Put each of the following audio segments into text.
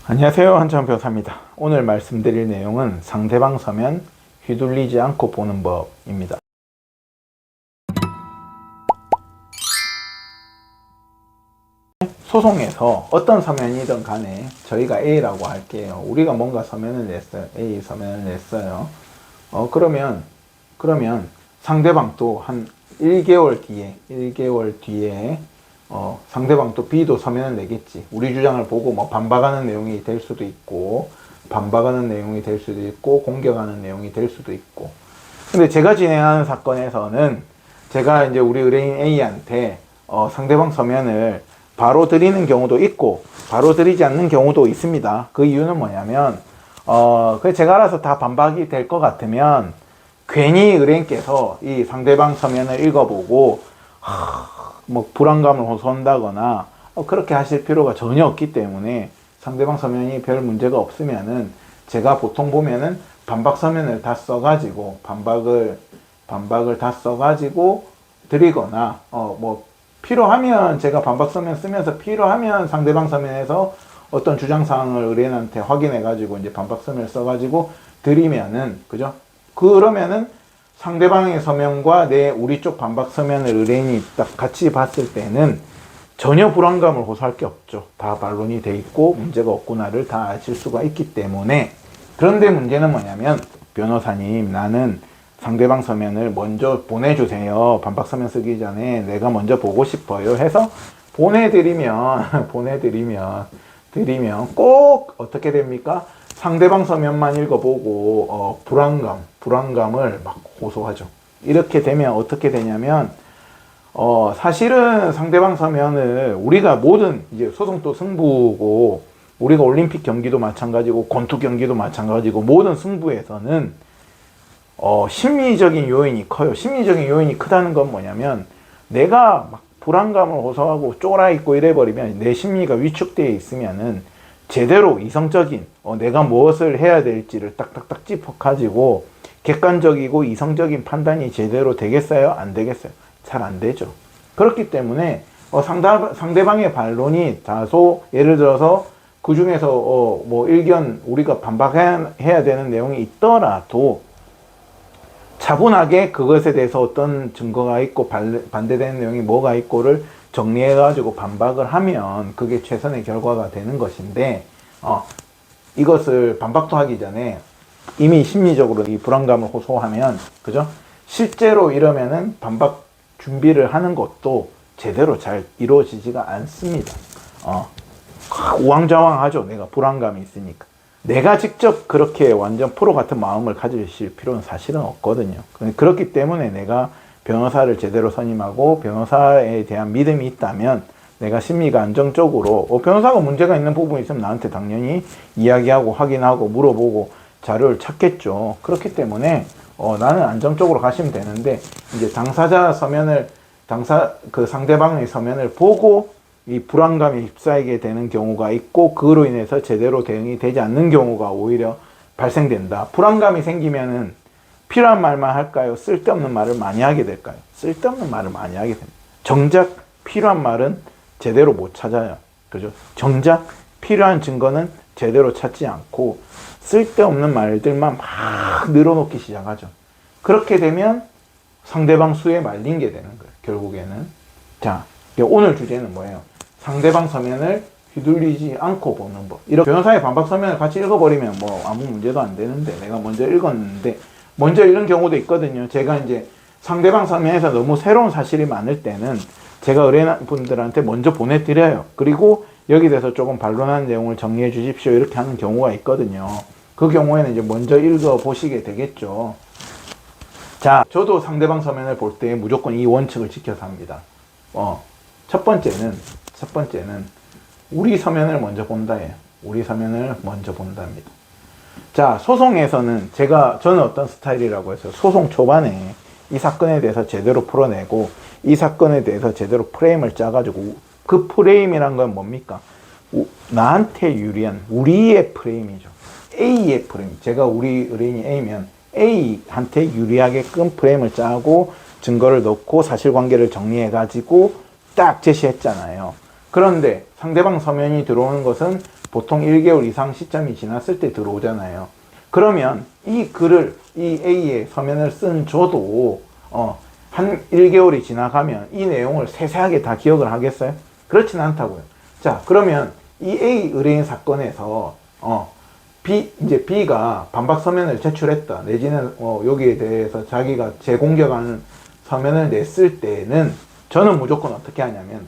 안녕하세요, 한참 변호사입니다. 오늘 말씀드릴 내용은 상대방 서면 휘둘리지 않고 보는 법입니다. 소송에서 어떤 서면이든 간에 저희가 A라고 할게요. 우리가 뭔가 서면을 냈어요. A 서면을 냈어요. 그러면 상대방도 한 1개월 뒤에 상대방도 B도 서면을 내겠지. 우리 주장을 보고 뭐 반박하는 내용이 될 수도 있고, 공격하는 내용이 될 수도 있고. 근데 제가 진행하는 사건에서는 제가 이제 우리 의뢰인 A한테 상대방 서면을 바로 드리는 경우도 있고, 바로 드리지 않는 경우도 있습니다. 그 이유는 뭐냐면, 제가 알아서 다 반박이 될 것 같으면, 괜히 의뢰인께서 이 상대방 서면을 읽어보고, 뭐 불안감을 호소한다거나 그렇게 하실 필요가 전혀 없기 때문에 상대방 서면이 별 문제가 없으면은 제가 보통 보면은 반박 서면을 다 써가지고 반박을 다 써가지고 드리거나 뭐 필요하면 제가 반박 서면 쓰면서 필요하면 상대방 서면에서 어떤 주장 사항을 의뢰인한테 확인해 가지고 이제 반박 서면을 써가지고 드리면은 그죠? 그러면은 상대방의 서면과 우리 쪽 반박 서면을 의뢰인이 딱 같이 봤을 때는 전혀 불안감을 호소할 게 없죠. 다 반론이 돼 있고 문제가 없구나를 다 아실 수가 있기 때문에. 그런데 문제는 뭐냐면, 변호사님, 나는 상대방 서면을 먼저 보내주세요. 반박 서면 쓰기 전에 내가 먼저 보고 싶어요 해서 보내드리면 꼭 어떻게 됩니까? 상대방 서면만 읽어보고 불안감을 막 호소하죠. 이렇게 되면 어떻게 되냐면 사실은 상대방 서면을 우리가 모든 이제 소송도 승부고, 우리가 올림픽 경기도 마찬가지고 권투 경기도 마찬가지고 모든 승부에서는 심리적인 요인이 커요. 심리적인 요인이 크다는 건 뭐냐면, 내가 막 불안감을 호소하고 쫄아있고 이래버리면 내 심리가 위축되어 있으면은 제대로 이성적인 내가 무엇을 해야 될지를 딱딱딱 짚어가지고 객관적이고 이성적인 판단이 제대로 되겠어요? 안 되겠어요? 잘 안 되죠. 그렇기 때문에 상대방의 반론이 다소, 예를 들어서 그 중에서 뭐 일견 우리가 반박해야 되는 내용이 있더라도 차분하게 그것에 대해서 어떤 증거가 있고 반대되는 내용이 뭐가 있고를 정리해가지고 반박을 하면 그게 최선의 결과가 되는 것인데, 이것을 반박도 하기 전에 이미 심리적으로 이 불안감을 호소하면, 그죠? 실제로 이러면은 반박 준비를 하는 것도 제대로 잘 이루어지지가 않습니다. 우왕좌왕하죠. 내가 불안감이 있으니까. 내가 직접 그렇게 완전 프로 같은 마음을 가지실 필요는 사실은 없거든요. 그렇기 때문에 내가 변호사를 제대로 선임하고 변호사에 대한 믿음이 있다면 내가 심리가 안정적으로 변호사가 문제가 있는 부분이 있으면 나한테 당연히 이야기하고 확인하고 물어보고 자료를 찾겠죠. 그렇기 때문에 나는 안정적으로 가시면 되는데, 이제 상대방의 서면을 보고 이 불안감에 휩싸이게 되는 경우가 있고, 그로 인해서 제대로 대응이 되지 않는 경우가 오히려 발생된다. 불안감이 생기면은 필요한 말만 할까요? 쓸데없는 말을 많이 하게 될까요? 쓸데없는 말을 많이 하게 됩니다. 정작 필요한 말은 제대로 못 찾아요. 그죠? 정작 필요한 증거는 제대로 찾지 않고 쓸데없는 말들만 막 늘어놓기 시작하죠. 그렇게 되면 상대방 수에 말린 게 되는 거예요. 결국에는. 자, 오늘 주제는 뭐예요? 상대방 서면을 휘둘리지 않고 보는 법. 이렇게 변호사의 반박 서면을 같이 읽어버리면 뭐 아무 문제도 안 되는데, 내가 먼저 읽었는데, 먼저 읽은 경우도 있거든요. 제가 이제 상대방 서면에서 너무 새로운 사실이 많을 때는 제가 의뢰인분들한테 먼저 보내드려요. 그리고 여기 대해서 조금 반론하는 내용을 정리해 주십시오. 이렇게 하는 경우가 있거든요. 그 경우에는 이제 먼저 읽어보시게 되겠죠. 자, 저도 상대방 서면을 볼 때 무조건 이 원칙을 지켜서 합니다. 첫 번째는 우리 서면을 먼저 본다예요. 우리 서면을 먼저 본답니다. 자, 소송에서는 저는 어떤 스타일이라고 해서 소송 초반에 이 사건에 대해서 제대로 풀어내고 이 사건에 대해서 제대로 프레임을 짜가지고, 그 프레임이란 건 뭡니까? 나한테 유리한 우리의 프레임이죠. A의 프레임. 제가 우리 의뢰인이 A면 A한테 유리하게끔 프레임을 짜고 증거를 넣고 사실관계를 정리해가지고 딱 제시했잖아요. 그런데 상대방 서면이 들어오는 것은 보통 1개월 이상 시점이 지났을 때 들어오잖아요. 그러면 이 글을, 이 A의 서면을 쓴 저도 한 1개월이 지나가면 이 내용을 세세하게 다 기억을 하겠어요? 그렇진 않다고요. 자, 그러면 이 A 의뢰인 사건에서 이제 B가 반박 서면을 제출했다. 내지는 여기에 대해서 자기가 재공격하는 서면을 냈을 때는 저는 무조건 어떻게 하냐면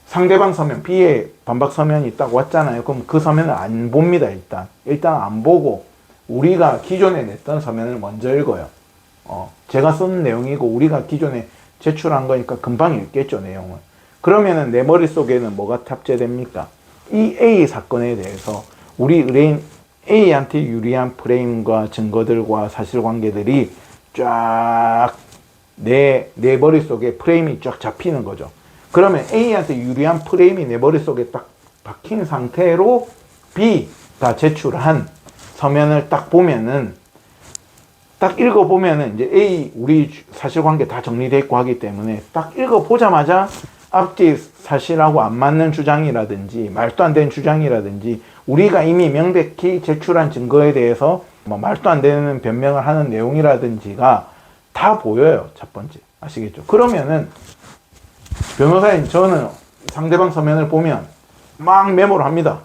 상대방 서면, B의 반박 서면이 딱 왔잖아요. 그럼 그 서면을 안 봅니다. 일단 안 보고 우리가 기존에 냈던 서면을 먼저 읽어요. 제가 쓴 내용이고 우리가 기존에 제출한 거니까 금방 읽겠죠, 내용을. 그러면은 내 머릿속에는 뭐가 탑재됩니까? 이 A 사건에 대해서 우리 의뢰인 A한테 유리한 프레임과 증거들과 사실관계들이 쫙 내 머릿속에 프레임이 쫙 잡히는 거죠. 그러면 A한테 유리한 프레임이 내 머릿속에 딱 박힌 상태로 B가 제출한 서면을 딱 보면은, 딱 읽어보면은 이제 A, 우리 사실관계 다 정리되어 있고 하기 때문에 딱 읽어보자마자 앞뒤 사실하고 안 맞는 주장이라든지 말도 안 되는 주장이라든지 우리가 이미 명백히 제출한 증거에 대해서 뭐 말도 안 되는 변명을 하는 내용이라든지가 다 보여요. 첫 번째. 아시겠죠? 그러면은 변호사님, 저는 상대방 서면을 보면 막 메모를 합니다.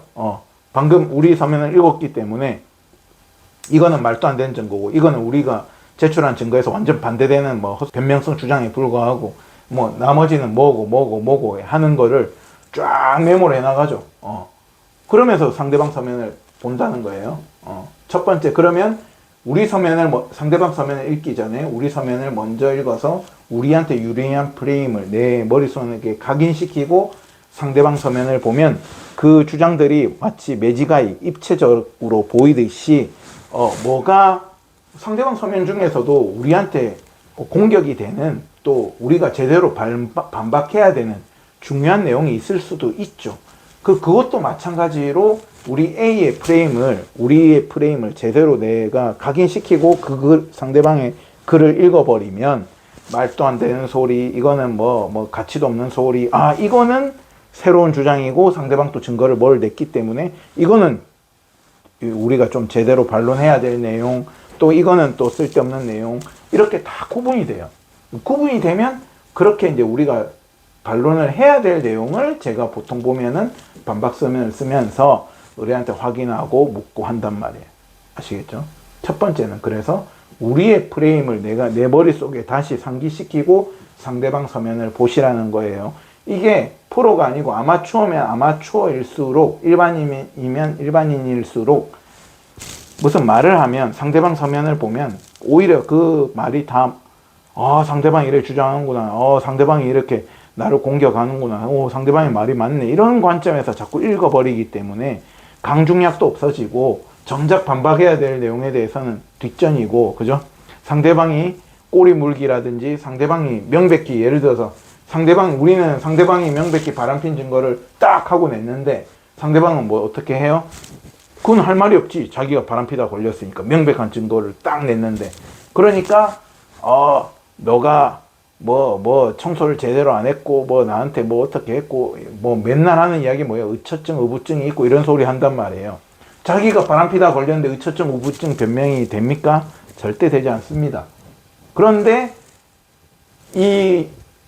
방금 우리 서면을 읽었기 때문에 이거는 말도 안 되는 증거고 이거는 우리가 제출한 증거에서 완전 반대되는 뭐 변명성 주장에 불과하고 뭐 나머지는 뭐고 하는 거를 쫙 메모를 해나가죠. 그러면서 상대방 서면을 본다는 거예요. 첫 번째, 그러면 우리 서면을 상대방 서면을 읽기 전에 우리 서면을 먼저 읽어서 우리한테 유리한 프레임을 내 머릿속에 각인시키고 상대방 서면을 보면 그 주장들이 마치 매지가이 입체적으로 보이듯이 뭐가 상대방 서면 중에서도 우리한테 공격이 되는, 또 우리가 제대로 반박해야 되는 중요한 내용이 있을 수도 있죠. 그것도 마찬가지로 우리의 프레임을 제대로 내가 각인시키고 상대방의 글을 읽어버리면 말도 안 되는 소리, 이거는 뭐 가치도 없는 소리, 이거는 새로운 주장이고 상대방도 증거를 냈기 때문에 이거는 우리가 좀 제대로 반론해야 될 내용, 또 이거는 또 쓸데없는 내용, 이렇게 다 구분이 돼요. 구분이 되면 그렇게 이제 우리가 반론을 해야 될 내용을 제가 보통 보면은 반박 서면을 쓰면서 의뢰한테 확인하고 묻고 한단 말이에요. 아시겠죠? 첫 번째는 그래서 우리의 프레임을 내가 내 머릿속에 다시 상기시키고 상대방 서면을 보시라는 거예요. 이게 프로가 아니고 아마추어면 아마추어일수록, 일반인이면 일반인일수록 무슨 말을 하면 상대방 서면을 보면 오히려 그 말이 다 상대방이 이렇게 주장하는구나, 상대방이 이렇게 나를 공격하는구나, 상대방의 말이 맞네, 이런 관점에서 자꾸 읽어버리기 때문에 강중약도 없어지고 정작 반박해야 될 내용에 대해서는 뒷전이고, 그죠? 상대방이 꼬리 물기라든지 상대방이 명백히, 예를 들어서 우리는 상대방이 명백히 바람핀 증거를 딱 하고 냈는데 상대방은 뭐 어떻게 해요? 그건 할 말이 없지. 자기가 바람피다 걸렸으니까 명백한 증거를 딱 냈는데. 그러니까 너가 청소를 제대로 안 했고 나한테 어떻게 했고 맨날 하는 이야기 뭐예요? 의처증, 의부증이 있고 이런 소리 한단 말이에요. 자기가 바람피다 걸렸는데 의처증, 의부증 변명이 됩니까? 절대 되지 않습니다. 그런데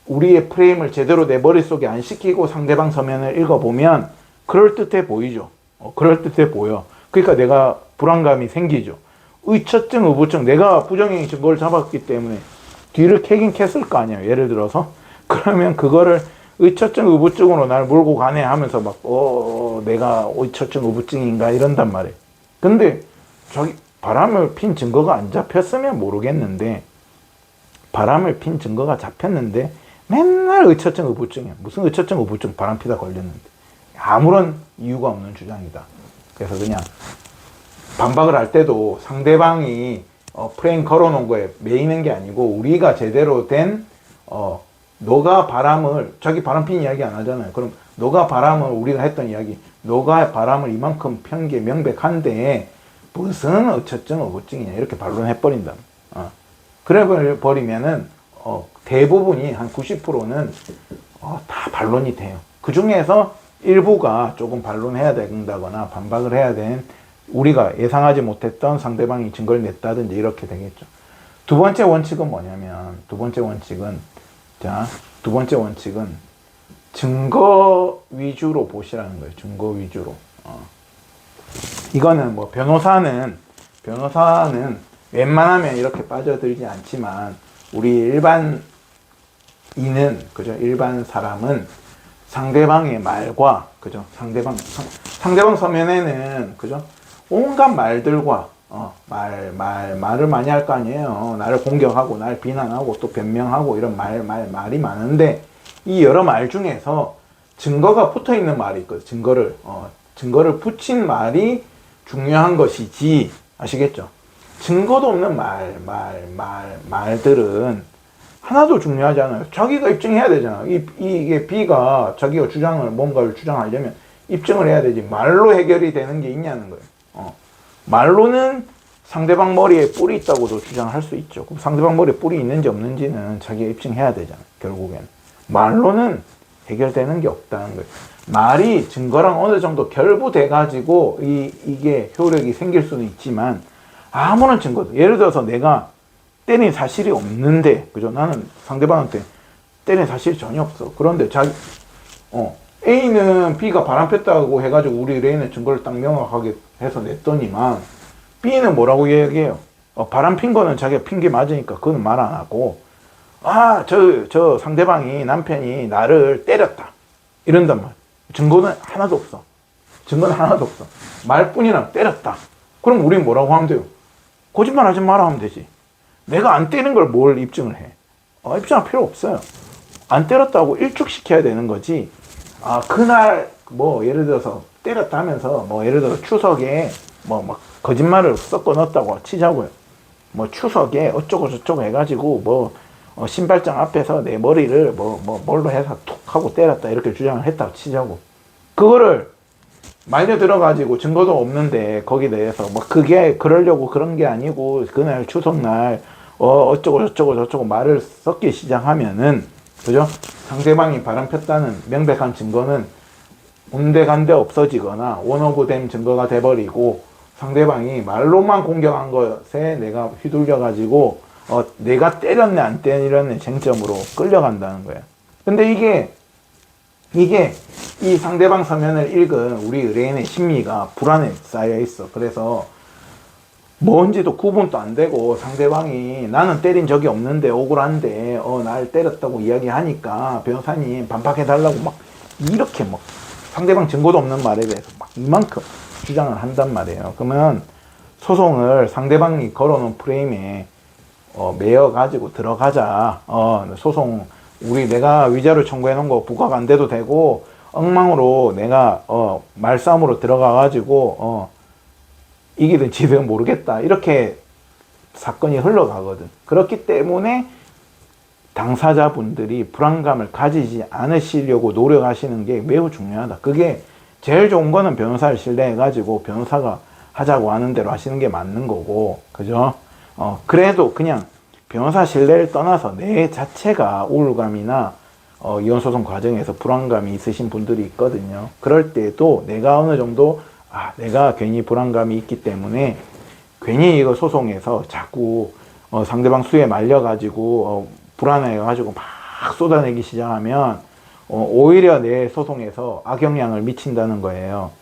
우리의 프레임을 제대로 내 머릿속에 안 시키고 상대방 서면을 읽어보면 그럴듯해 보이죠. 그럴듯해 보여. 그러니까 내가 불안감이 생기죠. 의처증, 의부증, 내가 부정행위 증거를 잡았기 때문에 뒤를 캐긴 캤을 거 아니에요. 예를 들어서. 그러면 그거를 의처증, 의부증으로 날 몰고 가네 하면서 내가 의처증, 의부증인가 이런단 말이에요. 근데 저기 바람을 핀 증거가 안 잡혔으면 모르겠는데, 바람을 핀 증거가 잡혔는데 맨날 의처증, 의부증이야. 무슨 의처증, 의부증, 바람 피다 걸렸는데. 아무런 이유가 없는 주장이다. 그래서 그냥 반박을 할 때도 상대방이 프레임 걸어놓은 거에 매이는 게 아니고 우리가 제대로 된 너가 바람을, 자기 바람 핀 이야기 안 하잖아요. 그럼 너가 바람을, 우리가 했던 이야기, 너가 바람을 이만큼 편 게 명백한데 무슨 의처증, 의부증이냐 이렇게 반론해버린다. 그래 버리면은 대부분이 한 90%는 다 반론이 돼요. 그 중에서 일부가 조금 반론해야 된다거나 반박을 해야 된 우리가 예상하지 못했던 상대방이 증거를 냈다든지 이렇게 되겠죠. 두 번째 원칙은 뭐냐면, 두 번째 원칙은 증거 위주로 보시라는 거예요. 증거 위주로. 이거는 뭐 변호사는 웬만하면 이렇게 빠져들지 않지만 우리 일반인은, 그죠? 일반 사람은 상대방의 말과, 그죠? 상대방 서면에는, 그죠? 온갖 말들과 말을 많이 할 거 아니에요. 나를 공격하고 나를 비난하고 또 변명하고 이런 말이 많은데, 이 여러 말 중에서 증거가 붙어 있는 말이 있거든요. 증거를 붙인 말이 중요한 것이지, 아시겠죠? 증거도 없는 말들은 하나도 중요하지 않아요. 자기가 입증해야 되잖아. 이게 B가 자기가 뭔가를 주장하려면 입증을 해야 되지. 말로 해결이 되는 게 있냐는 거예요. 말로는 상대방 머리에 뿔이 있다고도 주장할 수 있죠. 그럼 상대방 머리에 뿔이 있는지 없는지는 자기가 입증해야 되잖아. 결국엔. 말로는 해결되는 게 없다는 거예요. 말이 증거랑 어느 정도 결부돼가지고 이게 효력이 생길 수는 있지만, 아무런 증거도, 예를 들어서 내가 때린 사실이 없는데, 그죠? 나는 상대방한테 때린 사실이 전혀 없어. 그런데 A는 B가 바람 폈다고 해가지고 우리 A는 증거를 딱 명확하게 해서 냈더니만, B는 뭐라고 얘기해요? 바람 핀 거는 자기가 핀 게 맞으니까 그건 말 안 하고, 저 상대방이, 남편이 나를 때렸다, 이런단 말이야. 증거는 하나도 없어. 말뿐이나 때렸다. 그럼 우린 뭐라고 하면 돼요? 거짓말 하지 마라 하면 되지. 내가 안 때린 걸 뭘 입증을 해? 입증할 필요 없어요. 안 때렸다고 일축시켜야 되는 거지. 그날 예를 들어서 때렸다 하면서 예를 들어서 추석에 막 거짓말을 섞어 넣었다고 치자고요. 추석에 어쩌고 저쩌고 해가지고 신발장 앞에서 내 머리를 뭘로 해서 툭 하고 때렸다, 이렇게 주장을 했다고 치자고. 그거를 말려 들어가지고 증거도 없는데 거기에 대해서 그게 그러려고 그런 게 아니고 그날 추석날 어쩌고 저쩌고 말을 섞기 시작하면은, 그죠? 상대방이 바람 폈다는 명백한 증거는 온데간데 없어지거나 원오브된 증거가 돼버리고, 상대방이 말로만 공격한 것에 내가 휘둘려가지고 내가 때렸네 안 때렸네 쟁점으로 끌려간다는 거예요. 근데 이게 이 상대방 서면을 읽은 우리 의뢰인의 심리가 불안에 쌓여 있어. 그래서 뭔지도 구분도 안 되고, 상대방이 나는 때린 적이 없는데 억울한데 날 때렸다고 이야기하니까 변호사님 반박해달라고 이렇게 상대방 증거도 없는 말에 대해서 이만큼 주장을 한단 말이에요. 그러면 소송을 상대방이 걸어놓은 프레임에 매여 가지고 들어가자. 소송 내가 위자료 청구해 놓은 거 부과가 안 돼도 되고, 엉망으로 내가 말싸움으로 들어가 가지고 이기든 지든 모르겠다, 이렇게 사건이 흘러가거든. 그렇기 때문에 당사자분들이 불안감을 가지지 않으시려고 노력하시는 게 매우 중요하다. 그게 제일 좋은 거는 변호사를 신뢰해 가지고 변호사가 하자고 하는 대로 하시는 게 맞는 거고, 그죠? 그래도 그냥 변호사 신뢰를 떠나서 내 자체가 우울감이나 이혼소송 과정에서 불안감이 있으신 분들이 있거든요. 그럴 때도 내가 어느 정도 내가 괜히 불안감이 있기 때문에 괜히 이거 소송에서 자꾸 상대방 수에 말려가지고 불안해가지고 막 쏟아내기 시작하면 오히려 내 소송에서 악영향을 미친다는 거예요.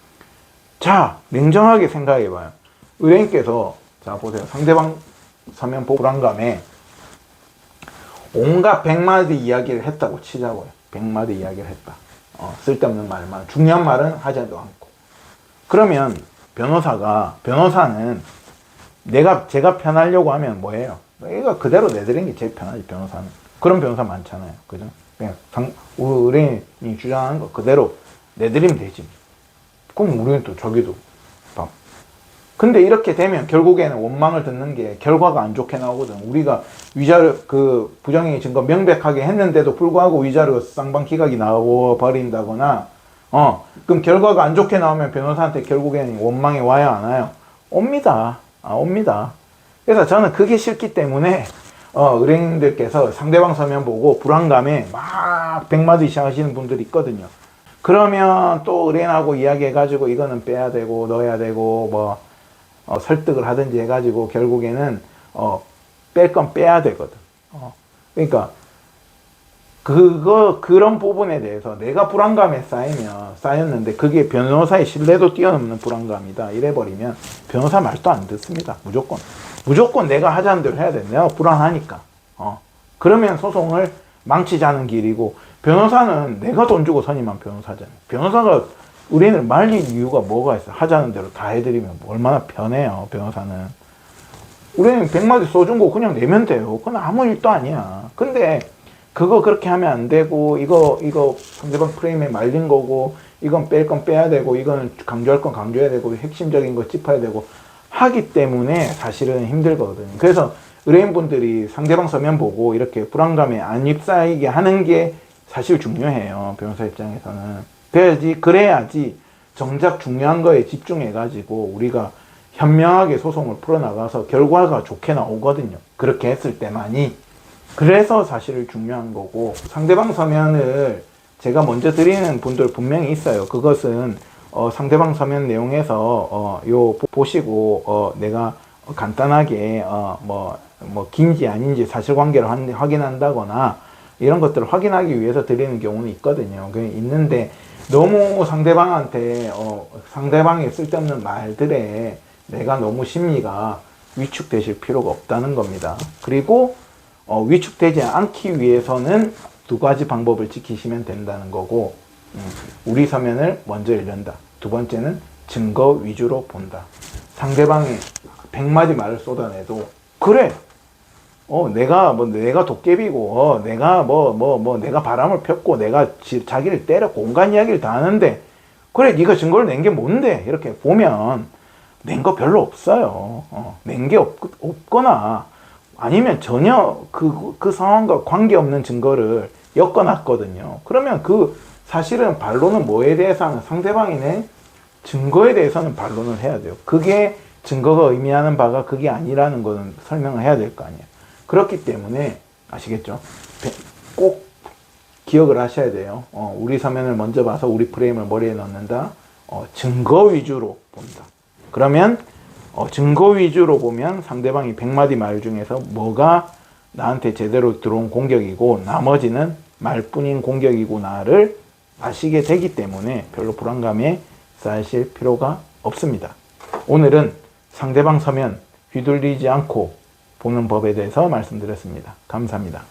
자, 냉정하게 생각해봐요. 의뢰인께서 보세요. 상대방 서면 불안감에 온갖 100마디 이야기를 했다고 치자고요. 100마디 이야기를 했다. 쓸데없는 말만, 중요한 말은 하지도 않고. 그러면 변호사는 제가 편하려고 하면 뭐예요? 얘가 그대로 내드리는 게 제일 편하지, 변호사는. 그런 변호사 많잖아요. 그죠? 그냥 의뢰인이 주장하는 거 그대로 내드리면 되지. 그럼 우리는 또 저기도 근데 이렇게 되면 결국에는 원망을 듣는 게 결과가 안 좋게 나오거든. 우리가 위자료, 부정행위 증거 명백하게 했는데도 불구하고 위자료 쌍방 기각이 나와 버린다거나, 그럼 결과가 안 좋게 나오면 변호사한테 결국에는 원망이 와야 안 와요? 옵니다. 옵니다. 그래서 저는 그게 싫기 때문에, 의뢰인들께서 상대방 서면 보고 불안감에 막 100마디씩 하시는 분들이 있거든요. 그러면 또 의뢰인하고 이야기해가지고 이거는 빼야 되고 넣어야 되고 뭐 설득을 하든지 해가지고 결국에는 뺄 건 빼야 되거든. 그러니까 그런 부분에 대해서 내가 불안감에 쌓였는데 그게 변호사의 신뢰도 뛰어넘는 불안감이다 이래버리면 변호사 말도 안 듣습니다. 무조건 내가 하자는 대로 해야 돼. 내가 불안하니까. 그러면 소송을 망치자는 길이고, 변호사는 내가 돈 주고 선임한 변호사잖아요. 변호사가 의뢰인을 말릴 이유가 뭐가 있어? 하자는 대로 다 해드리면 얼마나 편해요, 변호사는. 의뢰인 100마디 써준 거 그냥 내면 돼요. 그건 아무 일도 아니야. 근데 그거 그렇게 하면 안 되고, 이거 상대방 프레임에 말린 거고, 이건 뺄 건 빼야 되고, 이거는 강조할 건 강조해야 되고, 핵심적인 거 짚어야 되고, 하기 때문에 사실은 힘들거든요. 그래서 의뢰인분들이 상대방 서면 보고 이렇게 불안감에 안 휩싸이게 하는 게 사실 중요해요. 변호사 입장에서는. 그래야지 정작 중요한 거에 집중해가지고 우리가 현명하게 소송을 풀어나가서 결과가 좋게 나오거든요. 그렇게 했을 때만이. 그래서 사실 중요한 거고, 상대방 서면을 제가 먼저 드리는 분들 분명히 있어요. 그것은 상대방 서면 내용에서 보시고 내가 간단하게 뭐 긴지 아닌지 사실관계를 확인한다거나 이런 것들을 확인하기 위해서 드리는 경우는 있거든요. 있는데 너무 상대방한테 상대방의 쓸데없는 말들에 내가 너무 심리가 위축되실 필요가 없다는 겁니다. 그리고 위축되지 않기 위해서는 두 가지 방법을 지키시면 된다는 거고, 우리 서면을 먼저 읽는다. 두 번째는 증거 위주로 본다. 상대방이 100마디 말을 쏟아내도, 그래, 내가 도깨비고, 내가 내가 바람을 폈고, 내가 자기를 때렸고, 온갖 이야기를 다 하는데, 그래, 네가 증거를 낸 게 뭔데? 이렇게 보면, 낸 거 별로 없어요. 낸 게 없거나, 아니면 전혀 그 상황과 관계없는 증거를 엮어놨거든요. 그러면 사실은 반론은 뭐에 대해서 하는, 상대방이 낸 증거에 대해서는 반론을 해야 돼요. 그게 증거가 의미하는 바가 그게 아니라는 거는 설명을 해야 될 거 아니에요. 그렇기 때문에 아시겠죠? 꼭 기억을 하셔야 돼요. 우리 서면을 먼저 봐서 우리 프레임을 머리에 넣는다. 증거 위주로 본다. 그러면 증거 위주로 보면 상대방이 100마디 말 중에서 뭐가 나한테 제대로 들어온 공격이고 나머지는 말뿐인 공격이구나를 아시게 되기 때문에 별로 불안감에 쌓이실 필요가 없습니다. 오늘은 상대방 서면 휘둘리지 않고 보는 법에 대해서 말씀드렸습니다. 감사합니다.